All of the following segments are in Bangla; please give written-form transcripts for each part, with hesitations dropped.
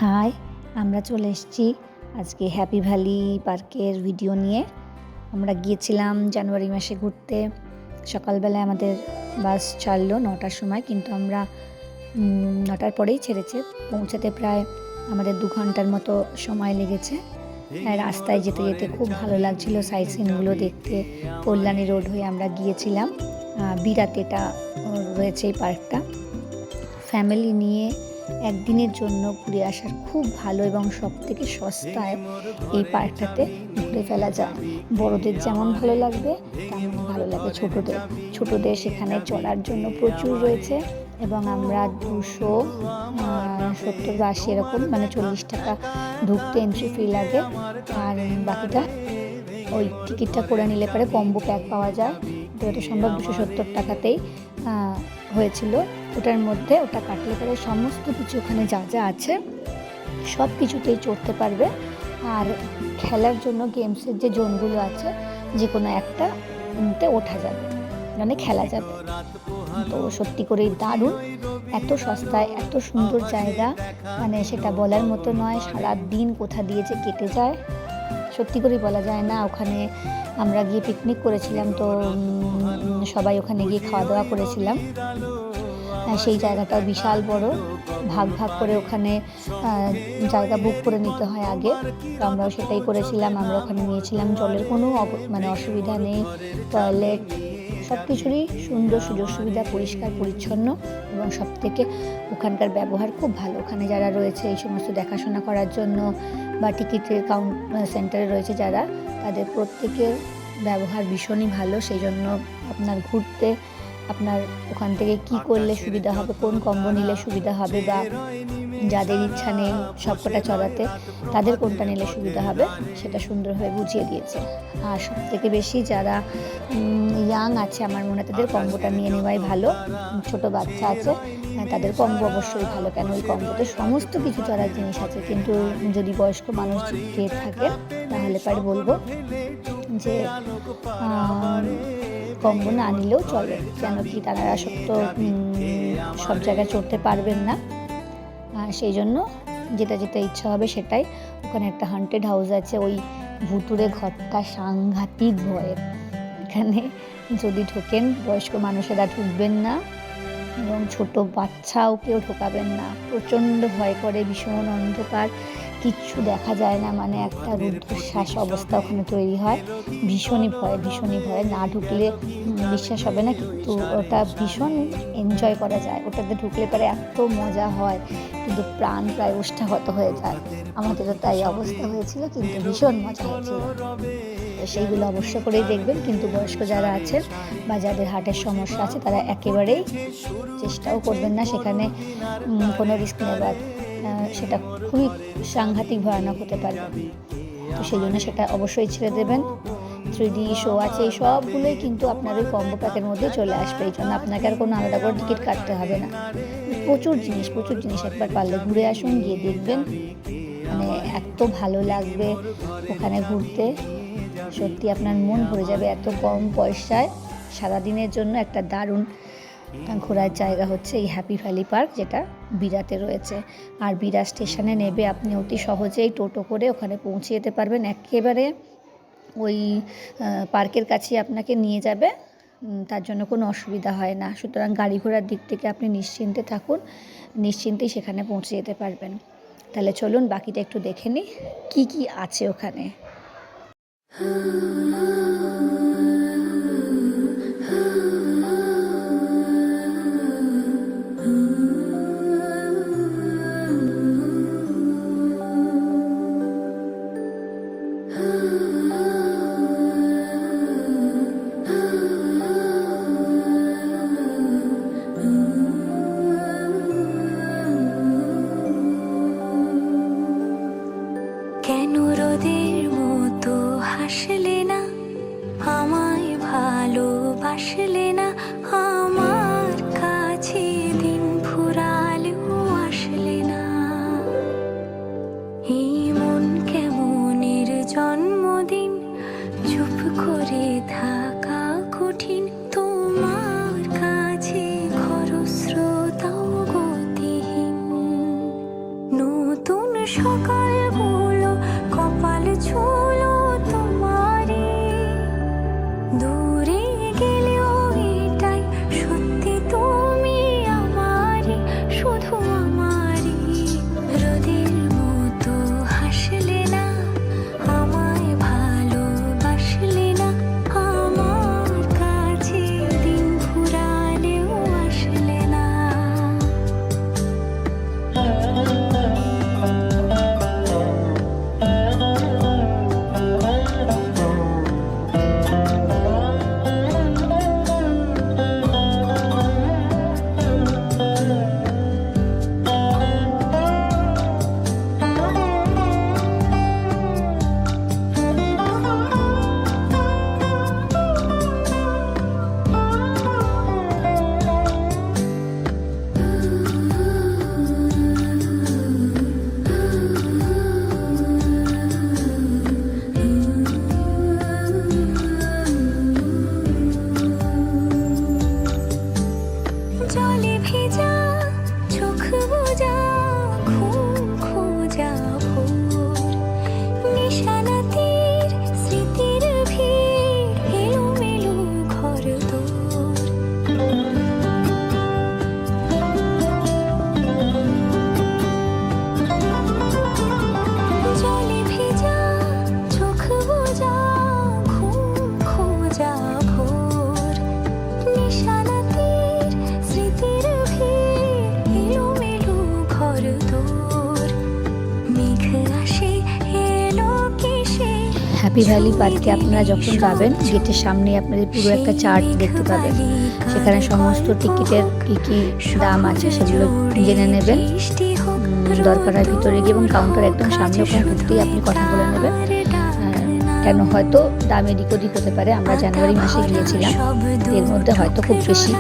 হাই, আমরা চলে এসেছি আজকে হ্যাপি ভ্যালি পার্কের ভিডিও নিয়ে। আমরা গিয়েছিলাম জানুয়ারি মাসে ঘুরতে। সকালবেলায় আমাদের বাস ছাড়লো 9টার সময়, কিন্তু আমরা 9টার পরেই ছেড়েছে। পৌঁছাতে প্রায় আমাদের 2 ঘন্টার মতো সময় লেগেছে। রাস্তায় যেতে যেতে খুব ভালো লাগছিল সাইট সিনগুলো দেখতে। কল্যাণী রোড হয়ে আমরা গিয়েছিলাম। বিরাতে এটা রয়েছে এই পার্কটা। ফ্যামিলি নিয়ে একদিনের জন্য ঘুরে আসার খুব ভালো এবং সবথেকে সস্তায় এই পার্কটাতে ঘুরে ফেলা যায়। বড়দের যেমন ভালো লাগবে তেমন ভালো লাগে ছোটদের সেখানে চড়ার জন্য প্রচুর রয়েছে। এবং আমরা 270 বা 80 এরকম, মানে 40 টাকা ঢুকতে এন্ট্রি ফি লাগে। আর বাকিটা ওই টিকিটটা করে নিলে পরে কম্বো প্যাক পাওয়া যায়। যত সম্ভব 270 টাকাতেই হয়েছিল। ওটার মধ্যে ওটা কাটলে পরে সমস্ত কিছু ওখানে যা যা আছে সব কিছুতেই চড়তে পারবে। আর খেলার জন্য গেমসের যে জোনগুলো আছে যে কোনো একটাতে ওঠা যাবে, মানে খেলা যাবে। তো সত্যি করেই দারুণ, এত সস্তায় এত সুন্দর জায়গা, মানে সেটা বলার মতো নয়। সারা দিন কোথা দিয়ে যে কেটে যায় সত্যি করেই বলা যায় না। ওখানে আমরা গিয়ে পিকনিক করেছিলাম, তো সবাই ওখানে গিয়ে খাওয়া দাওয়া করেছিলাম। সেই জায়গাটাও বিশাল বড়, ভাগ ভাগ করে ওখানে জায়গা বুক করে নিতে হয় আগে। তো আমরাও সেটাই করেছিলাম। আমরা ওখানে নিয়েছিলাম, জলের কোনো মানে অসুবিধা নেই। টয়লেট সব কিছুরই সুন্দর সুযোগ সুবিধা, পরিষ্কার পরিচ্ছন্ন, এবং সবথেকে ওখানকার ব্যবহার খুব ভালো। ওখানে যারা রয়েছে এই সমস্ত দেখাশোনা করার জন্য বা টিকিটের সেন্টারে রয়েছে যারা, তাদের প্রত্যেকের ব্যবহার ভীষণই ভালো। সেই জন্য আপনার ঘুরতে আপনার ওখান থেকে কি করলে সুবিধা হবে, কোন কম্বো নিলে সুবিধা হবে, বা যাদের ইচ্ছা নেই সবকটা চড়াতে তাদের কোনটা নিলে সুবিধা হবে সেটা সুন্দরভাবে বুঝিয়ে দিয়েছে। আর সব থেকে বেশি যারা ইয়াং আছে আমার মনে হয় তাদের কম্বোটা নিয়ে নেওয়াই ভালো। ছোট বাচ্চা আছে তাদের কম্বো অবশ্যই ভালো, কেন ওই কম্বোতে সমস্ত কিছু চড়ার জিনিস আছে। কিন্তু যদি বয়স্ক মানুষ গিয়ে থাকে তাহলে পরে বলবো যে কম্বো না নিলেও চলে, কেন কি তারা সব জায়গায় চড়তে পারবেন না। সেই জন্য যেটা যেটা ইচ্ছা হবে সেটাই। ওখানে একটা হান্টেড হাউস আছে, ওই ভুতুড়ে ঘরটা সাংঘাতিক ভয়ের। এখানে যদি ঢোকেন বয়স্ক মানুষেরা ঢুকবেন না, এবং ছোট বাচ্চাও কেউ ঢোকাবেন না। প্রচণ্ড ভয় করে, ভীষণ অন্ধকার, কিচ্ছু দেখা যায় না, মানে একটা রুদ্ধশ্বাস অবস্থা ওখানে তৈরি হয়। ভীষণই ভয়, না ঢুকলে বিশ্বাস হবে না, কিন্তু ওটা ভীষণ এনজয় করা যায়। ওটাতে ঢুকলে পরে এত মজা হয়, কিন্তু প্রাণ প্রায় ওষ্ঠাগত হয়ে যায়। আমাদেরও তাই অবস্থা হয়েছিল, কিন্তু ভীষণ মজা হয়েছিল। তো সেইগুলো অবশ্য করেই দেখবেন। কিন্তু বয়স্ক যারা আছেন বা যাদের হার্টের সমস্যা আছে তারা একেবারেই চেষ্টাও করবেন না সেখানে কোনো রিস্ক নেবার। সেটা খুবই সাংঘাতিক ভয়ানক হতে পারে। তো সেই জন্য সেটা অবশ্যই ছেড়ে দেবেন। 3D শো আছে, এই সবগুলোই কিন্তু আপনার ওই কম্বো প্যাকের মধ্যে চলে আসবে। এই জন্য আপনাকে আর কোনো আলাদা করে টিকিট কাটতে হবে না। প্রচুর জিনিস একবার পারলে ঘুরে আসুন, গিয়ে দেখবেন, মানে এত ভালো লাগবে ওখানে ঘুরতে। সত্যি আপনার মন ভরে যাবে। এত কম পয়সায় সারাদিনের জন্য একটা দারুণ ঘোরার জায়গা হচ্ছে এই হ্যাপি ভ্যালি পার্ক, যেটা বিরাতে রয়েছে। আর বিরা স্টেশনে নেবে আপনি অতি সহজেই টোটো করে ওখানে পৌঁছে যেতে পারবেন। একেবারে ওই পার্কের কাছেই আপনাকে নিয়ে যাবে, তার জন্য কোনো অসুবিধা হয় না। সুতরাং গাড়ি ঘোড়ার দিক থেকে আপনি নিশ্চিন্তে থাকুন, নিশ্চিন্তেই সেখানে পৌঁছে যেতে পারবেন। তাহলে চলুন বাকিটা একটু দেখে নিই কী কী আছে ওখানে। কেন রোদের মতো হাসলে না, সকালগুলো কপাল ছুলো তোমারই, দূরে গেলেও এটাই সত্যি তুমি আমারই, শুধু আমারই। রোদের মতো হাসলে না, আমায় ভালোবাসলে না, আমার কাছে দিন ফুরালেও আসলে না। জলে ভেজা চোখ বোঝা ঘুম খোঁজা ভোর, নিশানাতির স্মৃতির ভিড়, এলোমেলো ঘরদোর। জলে ভেজা চোখ বোঝা ঘুম খোঁজা ভোর, নিশানাতির স্মৃতির ভিড়, এলোমেলো ঘরদোর। মেঘ আসে এলো কিসে। হ্যাপি ভ্যালি পার্কে আপনারা যখন যাবেন গেটের সামনে আপনাদের পুরো একটা চার্ট দেখতে পাবেন, সেখানে সমস্ত টিকিটের কী কী দাম আছে সেগুলো জেনে নেবেন। দরকার হয় ভিতরে গিয়ে এবং কাউন্টার একদম সামনে, ওখানে ঢুকতেই আপনি কথা বলে নেবেন। কেন হয়তো দাম এদিক ওদিক হতে পারে, আমরা জানুয়ারি মাসে গিয়েছিলাম, এর মধ্যে হয়তো খুব বেশি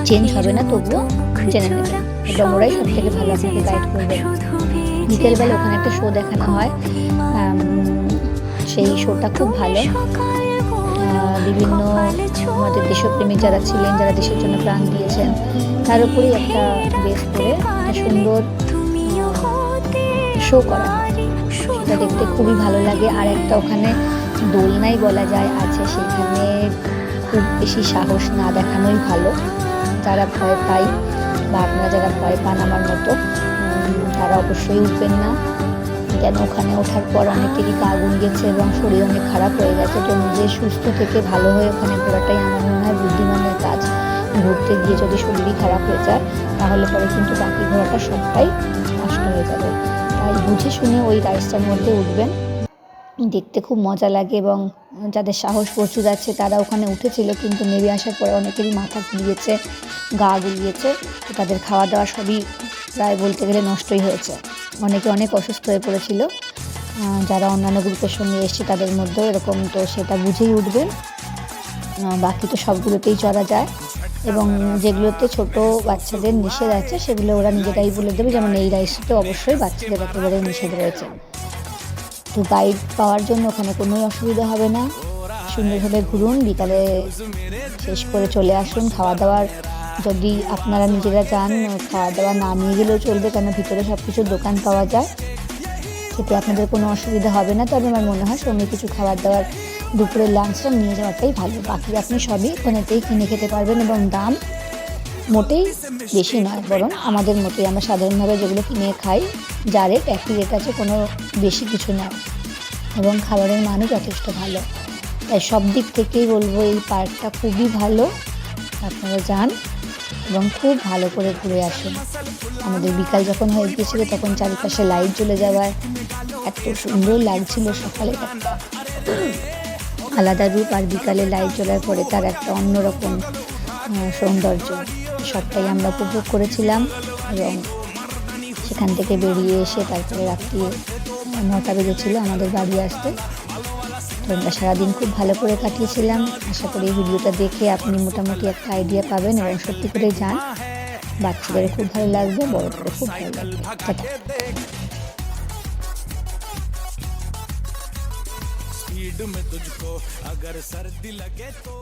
চেঞ্জ হবে না, তবুও জেনে নেবেন এবং ওরাই সব থেকে ভালো আপনাকে গাইড করবে। বিকেলবেলা ওখানে একটা শো দেখানো হয়, সেই শোটা খুব ভালো। বিভিন্ন আমাদের দেশপ্রেমিক যারা ছিলেন, যারা দেশের জন্য প্রাণ দিয়েছেন, তার উপরেই একটা বেস করে একটা সুন্দর শো করা হয়, সেটা দেখতে খুবই ভালো লাগে। আর একটা ওখানে দোলনাই বলা যায় আছে, সেখানে খুব বেশি সাহস না দেখানোই ভালো। যারা ভয় পায় বা আপনারা যারা ভয় পান আমার মতো, তারা অবশ্যই উঠবেন না, কেন ওখানে ওঠার পর অনেকেরই গা গুঞ্জেছে এবং শরীর অনেক খারাপ হয়ে গেছে। তো নিজে সুস্থ থেকে ভালো হয়ে ওখানে ঘোরাটাই আমার মনে হয় বুদ্ধিমানের কাজ। ঘুরতে গিয়ে যদি শরীরই খারাপ হয়ে যায় তাহলে পরে কিন্তু বাকি ঘোরাটা সবটাই নষ্ট হয়ে যাবে। তাই বুঝে শুনে ওই রাইডসটার মধ্যে উঠবেন, দেখতে খুব মজা লাগে। এবং যাদের সাহস প্রচুর আছে তারা ওখানে উঠেছিল, কিন্তু নেমে আসার পরে অনেকেরই মাথা গুলিয়েছে, গা গুলিয়েছে, তো তাদের খাওয়া দাওয়া সবই প্রায় বলতে গেলে নষ্টই হয়েছে। অনেকে অনেক অসুস্থ হয়ে পড়েছিল, যারা অন্যান্য গ্রুপের সঙ্গে এসছে তাদের মধ্যেও এরকম, তো সেটা বুঝেই উঠবেন। বাকি তো সবগুলোতেই চড়া যায়, এবং যেগুলোতে ছোট বাচ্চাদের নিষেধ আছে সেগুলো ওরা নিজেরাই বলে দেবে, যেমন এই রাইডসটাতে অবশ্যই বাচ্চাদের একেবারে নিষেধ রয়েছে। তো গাইড পাওয়ার জন্য ওখানে কোনোই অসুবিধা হবে না, সুন্দরভাবে ঘুরুন, বিকালে শেষ করে চলে আসুন। খাওয়া দাওয়ার যদি আপনারা নিজেরা যান, খাওয়া দাওয়া না নিয়ে গেলেও চলবে, কেন ভিতরে সব কিছু দোকান পাওয়া যায়, খেতে আপনাদের কোনো অসুবিধা হবে না। তবে আমার মনে হয় সঙ্গে কিছু খাবার দাবার দুপুরের লাঞ্চটা নিয়ে যাওয়াটাই ভালো। বাকি আপনি সবই ওখানেতেই কিনে খেতে পারবেন, এবং দাম মোটেই বেশি নয়, বরং আমাদের মতোই আমরা সাধারণভাবে যেগুলো কিনে খাই যা রেট একই রেট আছে, কোনো বেশি কিছু নয়, এবং খাবারের মানও যথেষ্ট ভালো। তাই সব দিক থেকেই বলবো এই পার্কটা খুবই ভালো, আপনারা যান এবং খুব ভালো করে ঘুরে আসুন। আমাদের বিকাল যখন হয়ে গিয়েছিল তখন চারিপাশে লাইট জ্বলে যাওয়ায় এত সুন্দর লাগছিল, সকালে একটা আলাদা রূপ, আর বিকালে লাইট জ্বলার পরে তার একটা অন্যরকম সৌন্দর্য, সবটাই আমরা উপভোগ করেছিলাম। এবং সেখান থেকে বেরিয়ে এসে তারপরে রাত্রি 9টা বেজেছিল আমাদের বাড়ি আসতে। তো আমরা সারাদিন খুব ভালো করে কাটিয়েছিলাম। আশা করি এই ভিডিওটা দেখে আপনি মোটামুটি একটা আইডিয়া পাবেন, এবং সত্যি করে যান, বাচ্চাদের খুব ভালো লাগবে, বড়দের খুব ভালো লাগবে। स्पीड में तुझको अगर सर्दी लगे तो